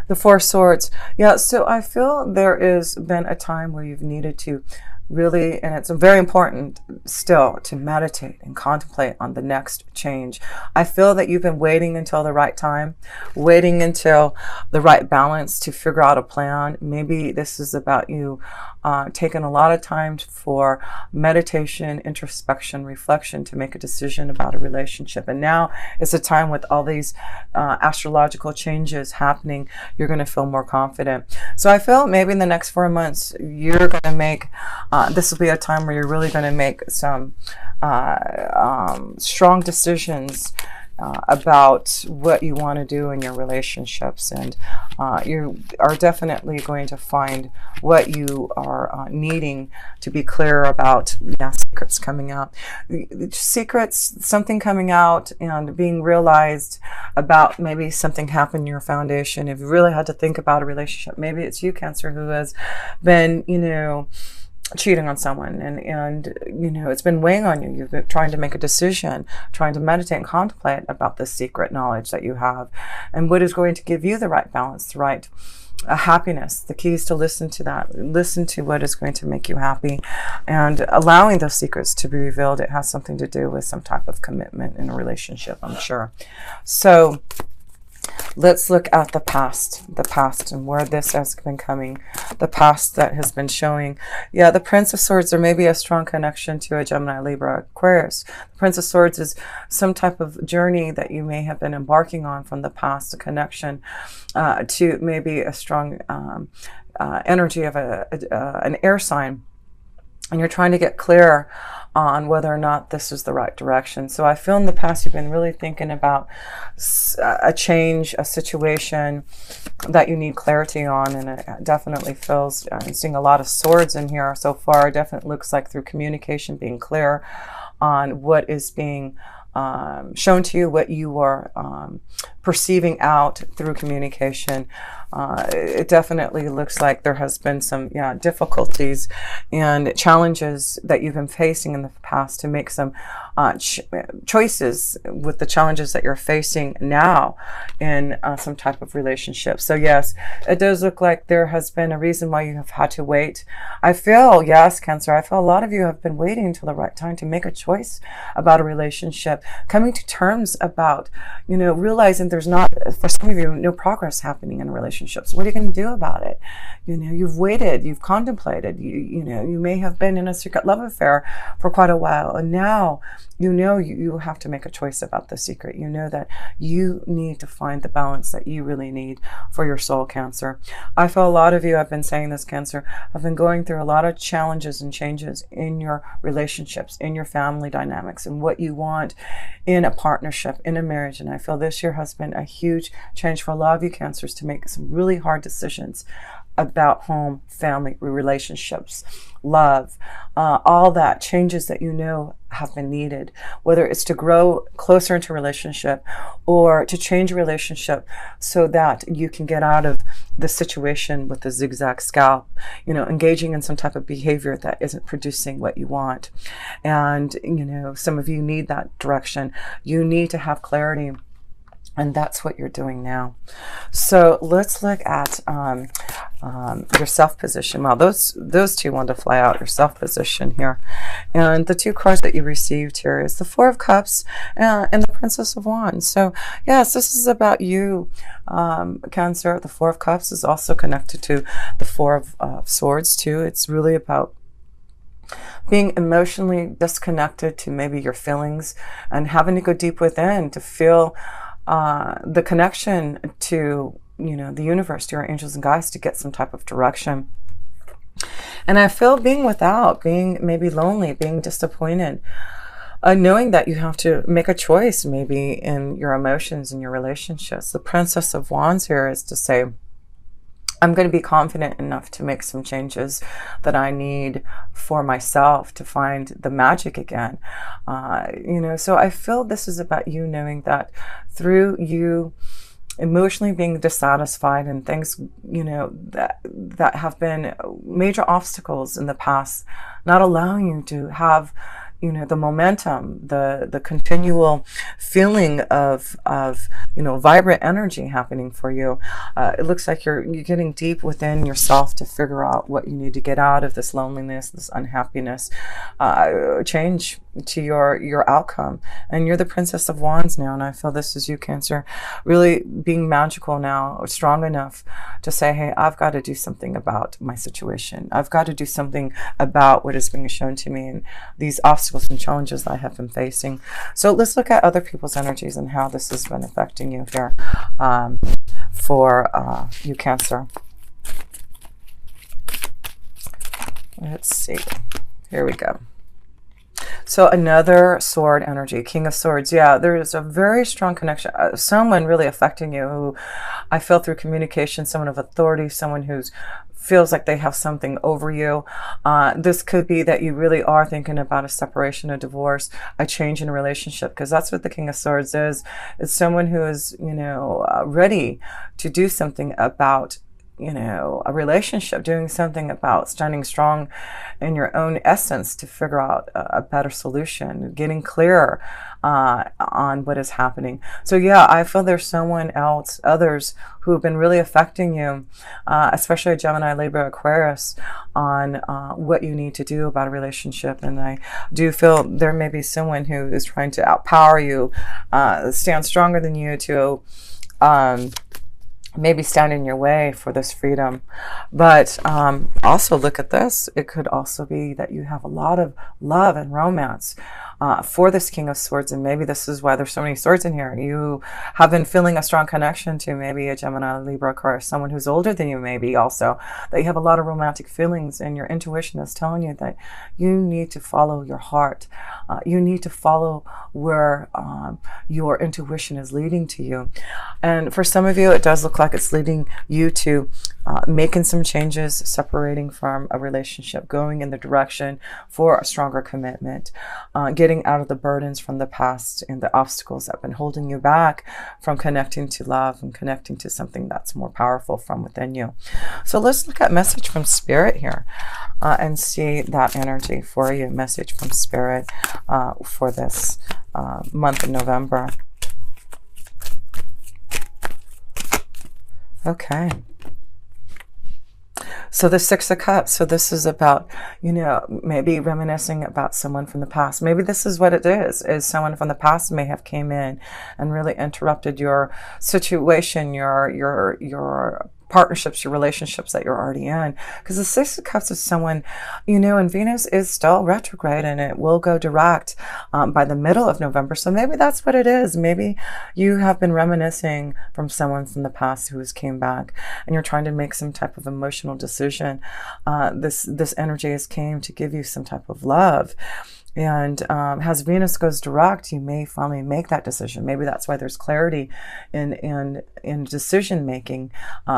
The Four Swords. Yeah, so I feel there has been a time where you've needed to really, and it's very important still, to meditate and contemplate on the next change. I feel that you've been waiting until the right time, waiting until the right balance to figure out a plan. Maybe this is about you taking a lot of time for meditation, introspection, reflection to make a decision about a relationship. And now it's a time with all these astrological changes happening, you're going to feel more confident. So I feel maybe in the next 4 months, you're going to make, this will be a time where you're really going to make some strong decisions about what you want to do in your relationships, and you are definitely going to find what you are needing to be clear about. Yeah, secrets coming out, secrets, something coming out and being realized about maybe something happened in your foundation. If you really had to think about a relationship, maybe it's you, Cancer, who has been, cheating on someone, and it's been weighing on you. You've been trying to make a decision, trying to meditate and contemplate about the secret knowledge that you have and what is going to give you the right balance, the right happiness. The key is to listen to that, listen to what is going to make you happy, and allowing those secrets to be revealed. It has something to do with some type of commitment in a relationship, I'm sure. So let's look at the past and where this has been coming, the past that has been showing. Yeah, the Prince of Swords, there may be a strong connection to a Gemini, Libra, Aquarius. The Prince of Swords is some type of journey that you may have been embarking on from the past, a connection to maybe a strong energy of an air sign. And you're trying to get clear on whether or not this is the right direction. So I feel in the past you've been really thinking about a change, a situation that you need clarity on, and it definitely feels, I'm seeing a lot of swords in here so far. It definitely looks like through communication, being clear on what is being shown to you, what you are perceiving out through communication. It definitely looks like there has been some difficulties and challenges that you've been facing in the past to make some choices with the challenges that you're facing now in some type of relationship. So yes, it does look like there has been a reason why you have had to wait. I feel, yes, Cancer, I feel a lot of you have been waiting until the right time to make a choice about a relationship, coming to terms about, realizing there's not, for some of you, no progress happening in a relationship. So what are you going to do about it? You've waited, you've contemplated, you may have been in a secret love affair for quite a while, and now you have to make a choice about the secret. You know that you need to find the balance that you really need for your soul, Cancer. I feel a lot of you, I've been saying this, Cancer, have been going through a lot of challenges and changes in your relationships, in your family dynamics, and what you want in a partnership, in a marriage. And I feel this year has been a huge change for a lot of you, Cancers, to make some really hard decisions about home, family, relationships, love, all that changes that have been needed, whether it's to grow closer into a relationship or to change a relationship so that you can get out of the situation with the zigzag scalp, engaging in some type of behavior that isn't producing what you want. And, some of you need that direction. You need to have clarity. And that's what you're doing now. So let's look at your self position. Well, those two want to fly out, your self position here. And the two cards that you received here is the Four of Cups and the Princess of Wands. So yes, this is about you, Cancer. The Four of Cups is also connected to the Four of Swords too. It's really about being emotionally disconnected to maybe your feelings and having to go deep within to feel the connection to, the universe, to your angels and guides, to get some type of direction. And I feel being without, being maybe lonely, being disappointed, knowing that you have to make a choice maybe in your emotions and your relationships. The Princess of Wands here is to say, I'm going to be confident enough to make some changes that I need for myself to find the magic again. So I feel this is about you knowing that through you emotionally being dissatisfied and things, that have been major obstacles in the past, not allowing you to have the momentum, the continual feeling of vibrant energy happening for you. It looks like you're getting deep within yourself to figure out what you need to get out of this loneliness, this unhappiness, change to your outcome. And you're the Princess of Wands now, and I feel this is you, Cancer, really being magical now, strong enough to say, hey, I've got to do something about my situation. I've got to do something about what is being shown to me and these obstacles and challenges that I have been facing. So let's look at other people's energies and how this has been affecting you here, for you, Cancer. Let's see. Here we go. So another sword energy, King of Swords. Yeah, there is a very strong connection. Someone really affecting you who I feel through communication, someone of authority, someone who's feels like they have something over you. This could be that you really are thinking about a separation, a divorce, a change in a relationship, because that's what the King of Swords is. It's someone who is, ready to do something about a relationship, doing something about standing strong in your own essence to figure out a better solution, getting clearer on what is happening. So yeah, I feel there's someone else, others who have been really affecting you, especially Gemini, Libra, Aquarius, on what you need to do about a relationship. And I do feel there may be someone who is trying to outpower you, stand stronger than you to maybe stand in your way for this freedom. But also look at this. It could also be that you have a lot of love and romance for this King of Swords, and maybe this is why there's so many swords in here. You have been feeling a strong connection to maybe a Gemini, Libra, Aquarius, someone who's older than you, maybe also, that you have a lot of romantic feelings, and your intuition is telling you that you need to follow your heart. You need to follow where your intuition is leading to you. And for some of you, it does look like it's leading you to making some changes, separating from a relationship, going in the direction for a stronger commitment, getting out of the burdens from the past and the obstacles that have been holding you back from connecting to love and connecting to something that's more powerful from within you. So let's look at message from Spirit here and see that energy for you. Message from Spirit for this month of November. Okay. So the Six of Cups. So this is about, maybe reminiscing about someone from the past. Maybe this is what it is someone from the past may have came in and really interrupted your situation, your partnerships, your relationships that you're already in. Because the Six of Cups is someone, and Venus is still retrograde and it will go direct by the middle of November. So maybe that's what it is. Maybe you have been reminiscing from someone from the past who has came back and you're trying to make some type of emotional decision. This energy has came to give you some type of love. And as Venus goes direct, you may finally make that decision. Maybe that's why there's clarity in decision making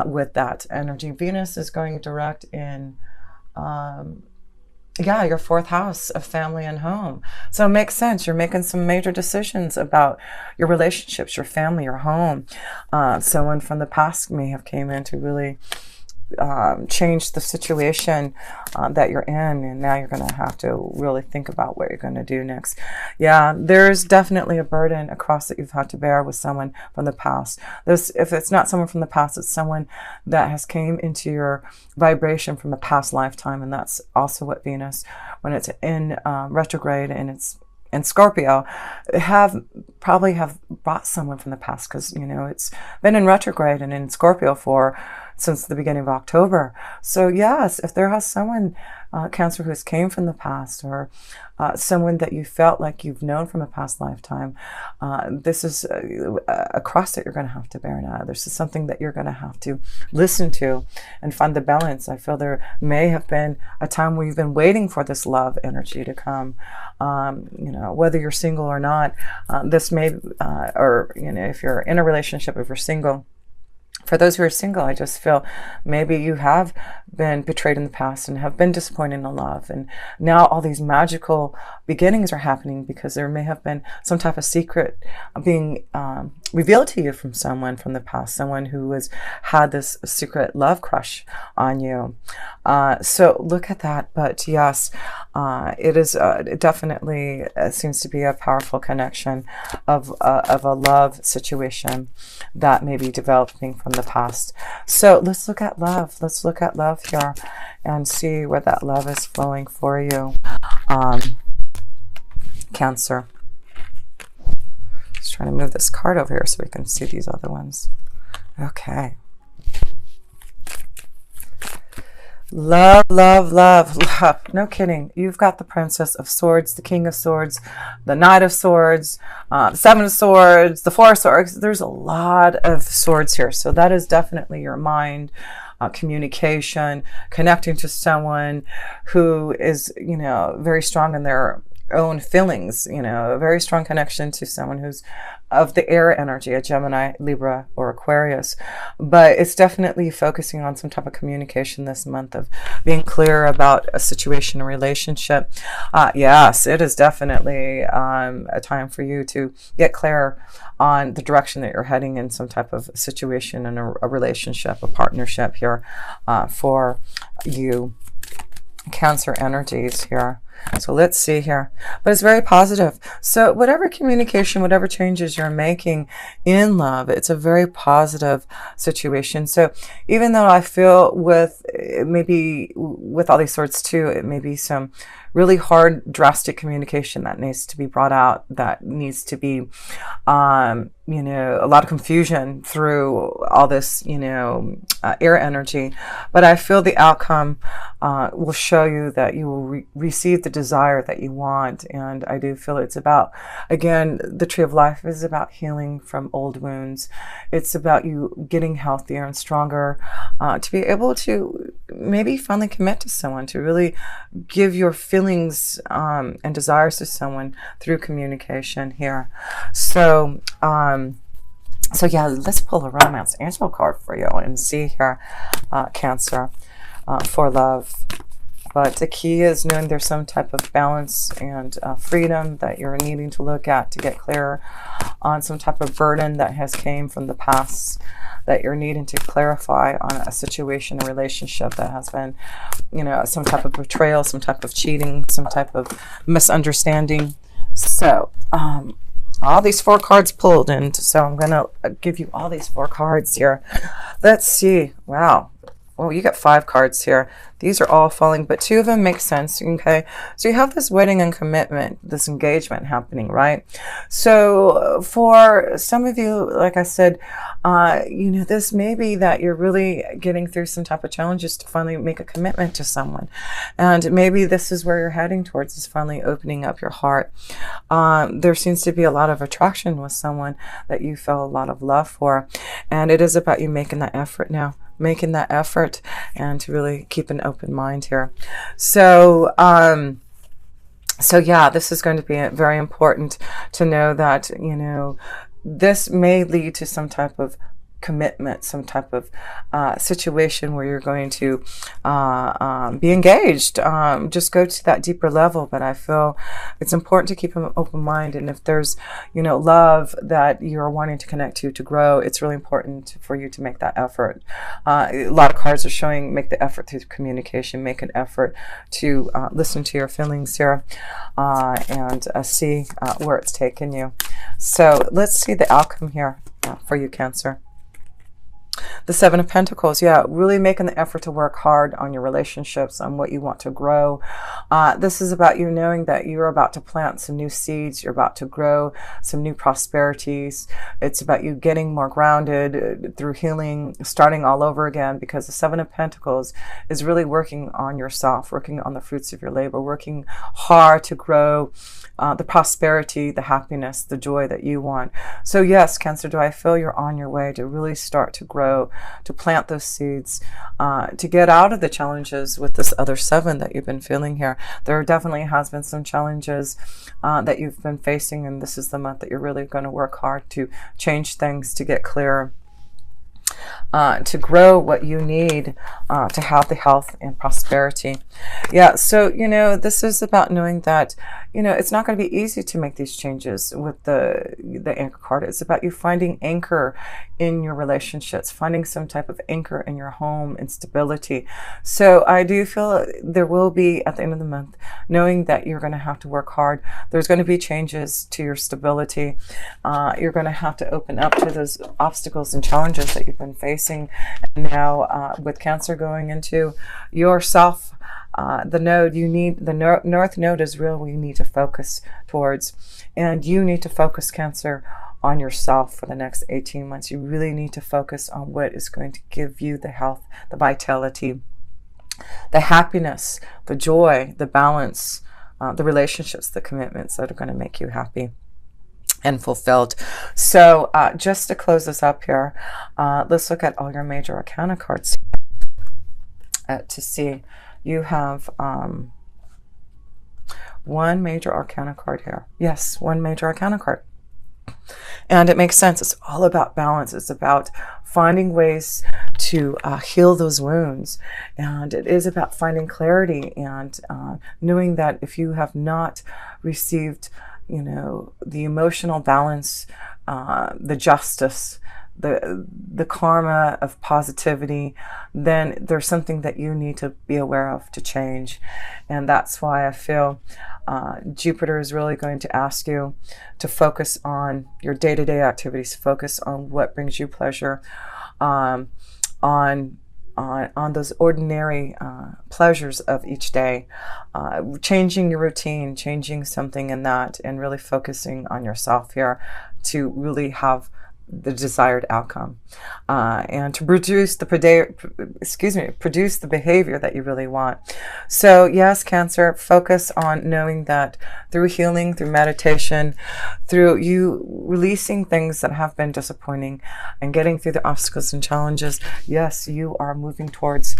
with that energy. Venus is going direct in your fourth house of family and home. So it makes sense. You're making some major decisions about your relationships, your family, your home. Someone from the past may have came in to really change the situation that you're in, and now you're going to have to really think about what you're going to do next. Yeah, there's definitely a burden, a cross that you've had to bear with someone from the past. If it's not someone from the past, it's someone that has came into your vibration from a past lifetime, and that's also what Venus, when it's in retrograde and it's in Scorpio, probably have brought someone from the past, because it's been in retrograde and in Scorpio since the beginning of October. So yes, if there has someone, Cancer, who has came from the past, or someone that you felt like you've known from a past lifetime, this is a cross that you're going to have to bear now. This is something that you're going to have to listen to and find the balance. I feel there may have been a time where you've been waiting for this love energy to come. Whether you're single or not, this may, or if you're in a relationship, if you're single. For those who are single, I just feel maybe you have been betrayed in the past and have been disappointed in love. And now all these magical beginnings are happening because there may have been some type of secret being revealed to you from someone from the past, someone who has had this secret love crush on you. So look at that. But yes, it definitely seems to be a powerful connection of a love situation that may be developing from the past. So let's look at love. Let's look at love here and see where that love is flowing for you. Cancer. Just trying to move this card over here so we can see these other ones. Okay. Love, love, love, love. No kidding. You've got the Princess of Swords, the King of Swords, the Knight of Swords, the Seven of Swords, the Four of Swords. There's a lot of swords here. So that is definitely your mind, communication, connecting to someone who is, very strong in their own feelings, a very strong connection to someone who's of the air energy, a Gemini, Libra, or Aquarius. But it's definitely focusing on some type of communication this month, of being clear about a situation, a relationship. Yes, it is definitely a time for you to get clear on the direction that you're heading in some type of situation and a relationship, a partnership here for you. Cancer energies here. So let's see here. But it's very positive. So whatever communication, whatever changes you're making in love, it's a very positive situation. So even though I feel with maybe with all these swords too, it may be some really hard, drastic communication that needs to be brought out, that needs to be, a lot of confusion through all this, air energy. But I feel the outcome will show you that you will receive the desire that you want. And I do feel it's about, again, the Tree of Life is about healing from old wounds. It's about you getting healthier and stronger to be able to maybe finally commit to someone, to really give your feelings and desires to someone through communication here. So yeah, let's pull a romance angel card for you and see here, Cancer, for love. But the key is knowing there's some type of balance and freedom that you're needing to look at to get clearer on some type of burden that has came from the past, that you're needing to clarify on a situation, a relationship that has been, some type of betrayal, some type of cheating, some type of misunderstanding. So, all these 4 cards pulled, and so I'm going to give you all these 4 cards here. Let's see. Wow. Well, you got 5 cards here. These are all falling, but 2 of them make sense, okay? So you have this wedding and commitment, this engagement happening, right? So for some of you, like I said, this may be that you're really getting through some type of challenges to finally make a commitment to someone. And maybe this is where you're heading towards, is finally opening up your heart. There seems to be a lot of attraction with someone that you feel a lot of love for. And it is about you making that effort now. Making that effort and to really keep an open mind here. So yeah, this is going to be very important to know that, this may lead to some type of commitment, some type of situation where you're going to be engaged, just go to that deeper level. But I feel it's important to keep an open mind, and if there's love that you're wanting to connect to grow, it's really important for you to make that effort. A lot of cards are showing make the effort through communication, make an effort to listen to your feelings here and see where it's taken you. So let's see the outcome here for you, Cancer. The Seven of Pentacles, yeah, really making the effort to work hard on your relationships, on what you want to grow. This is about you knowing that you're about to plant some new seeds. You're about to grow some new prosperities. It's about you getting more grounded through healing, starting all over again, because the Seven of Pentacles is really working on yourself, working on the fruits of your labor, working hard to grow the prosperity, the happiness, the joy that you want. So yes, Cancer, do I feel you're on your way to really start to grow, to plant those seeds, to get out of the challenges with this other 7 that you've been feeling here. There definitely has been some challenges that you've been facing, and this is the month that you're really going to work hard to change things, to get clearer. to grow what you need to have the health and prosperity. Yeah, so, this is about knowing that, it's not going to be easy to make these changes with the anchor card. It's about you finding anchor in your relationships, finding some type of anchor in your home and stability. So I do feel there will be, at the end of the month, knowing that you're going to have to work hard. There's going to be changes to your stability. You're going to have to open up to those obstacles and challenges that you've been facing. And now with Cancer going into yourself, the node you need, the north node is real. We need to focus towards, and you need to focus, Cancer, on yourself for the next 18 months. You really need to focus on what is going to give you the health, the vitality, the happiness, the joy, the balance, the relationships, the commitments that are going to make you happy and fulfilled. So just to close this up here, let's look at all your major arcana cards to see. You have one major arcana card here. Yes, one major arcana card. And it makes sense. It's all about balance. It's about finding ways to heal those wounds. And it is about finding clarity and knowing that if you have not received, the emotional balance, the justice, the karma of positivity, then there's something that you need to be aware of to change. And that's why I feel Jupiter is really going to ask you to focus on your day-to-day activities, focus on what brings you pleasure, on those ordinary pleasures of each day, changing your routine, changing something in that, and really focusing on yourself here to really have the desired outcome, and to produce the behavior that you really want. So yes, Cancer, focus on knowing that through healing, through meditation, through you releasing things that have been disappointing and getting through the obstacles and challenges, yes, you are moving towards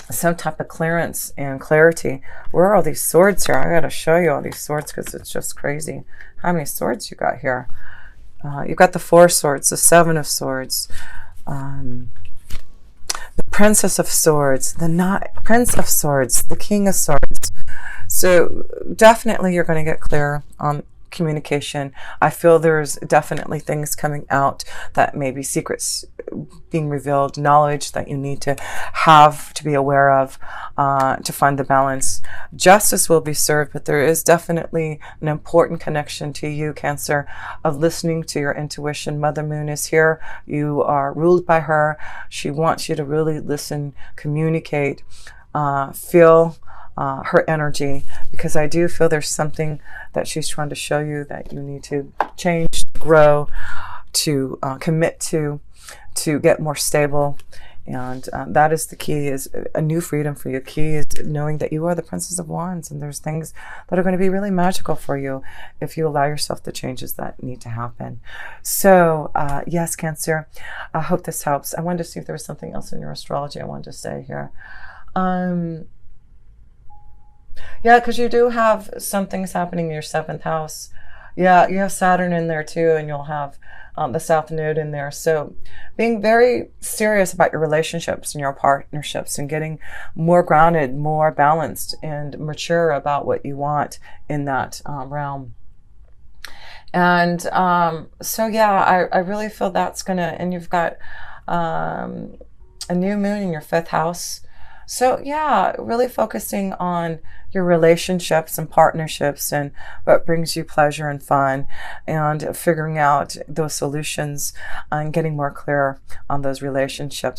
some type of clearance and clarity. Where are all these swords here? I gotta show you all these swords because it's just crazy how many swords you got here. You've got the Four of Swords, the Seven of Swords, the Princess of Swords, the Prince of Swords, the King of Swords. So definitely you're going to get clear on communication. I feel there's definitely things coming out that may be secrets being revealed, knowledge that you need to have to be aware of to find the balance. Justice will be served, but there is definitely an important connection to you, Cancer, of listening to your intuition. Mother Moon is here. You are ruled by her. She wants you to really listen, communicate, feel her energy, because I do feel there's something that she's trying to show you that you need to change, to grow, to commit to get more stable. And that is the key, is a new freedom for you. Key is knowing that you are the Princess of Wands, and there's things that are going to be really magical for you if you allow yourself the changes that need to happen. So yes, Cancer, I hope this helps. I wanted to see if there was something else in your astrology I wanted to say here. Yeah, because you do have some things happening in your 7th house. Yeah, you have Saturn in there too, and you'll have the South Node in there. So being very serious about your relationships and your partnerships and getting more grounded, more balanced, and mature about what you want in that realm. And so yeah, I really feel that's gonna, and you've got a new moon in your 5th house. So yeah, really focusing on your relationships and partnerships and what brings you pleasure and fun, and figuring out those solutions and getting more clear on those relationships.